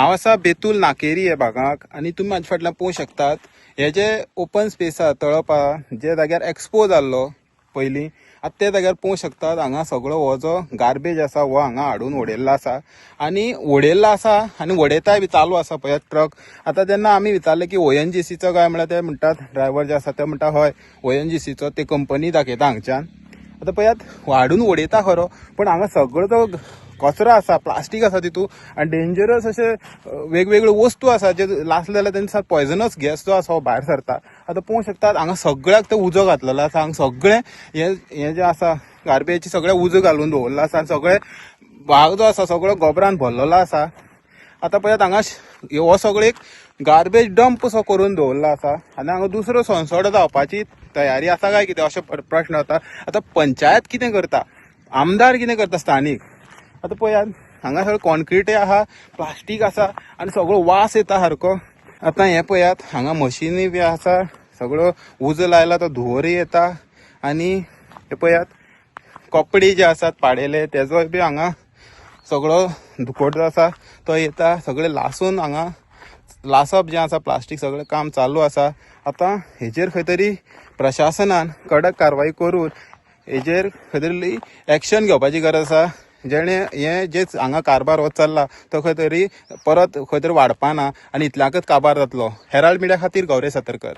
हांव आसा बेतूल नाकेरी ह्या भागाक आनी तुमी म्हाजे फाटल्यान पळोवंक शकतात हे जे ओपन स्पेस आहा तळप आहा जे जाग्यार एक्सपो जाल्लो पयलीं आतां त्या जाग्यार पळोवंक शकतात हांगा सगळो हो जो गार्बेज आसा हो हांगा हाडून उडयल्लो आसा आनी उडयताय बी चालू आसा पळयात ट्रक. आतां जेन्ना आमी विचारलें की ONGCचो काय म्हळ्यार ते म्हणटात ड्रायव्हर जे आसा ते म्हणटा हय ONGCचो ते कंपनी दाखयता हांगच्यान. आतां पळयात हाडून उडयता खरो पण हांगा सगळो जो कचरो आसा प्लास्टीक आसा तितून आनी डेंजरस अशे वेगवेगळ्यो वस्तू आसा जे लासले जाल्यार तेंचा पॉयझनस गॅस जो आसा हो भायर सरता. आतां पळोवंक शकतात हांगा सगळ्याक ते उजो घातलेलो आसा. हांगा सगळें हे जे आसा गार्बेज सगळें उजो घालून दवरला आसा. सगळे भाग जो आसा सगळो गोबरान भरलेलो आसा. आतां पळयात हांगा हो सगळो एक गार्बेज डंप असो करून दवरलो आसा आनी हांगा दुसरो संसोड जावपाची तयारी आसा काय कितें अशे प्रश्न जाता. आतां पंचायत कितें करता, आमदार कितें करता स्थानीक. आतां पळयात हांगा सगळें कॉन्क्रीटय आहा, प्लास्टीक आसा आनी सगळो वास येता सारको. आतां हे पळयात हांगा मशिनी बी आसा, सगळो उजो लायला तो धुंवरूय येता आनी हे पळयात कपडे जे आसात पाडेले तेजोय बी हांगा सगळो धुकोट जो आसा तो येता. सगळें लासून हांगा लासप जे आसा प्लास्टीक सगळें काम चालू आसा. आतां हेजेर खंय तरी प्रशासनान कडक कारवाई करून हेजेर खंय तरी एक्शन घेवपाची गरज आसा जेणे हे जे हांगा कारबार हो चल्ला तो खंय तरी परत खंय तरी वाडपाना आनी इतल्याकच काबार जातलो. हेराल्ड मिडिया खातीर गौरेश सातरकर.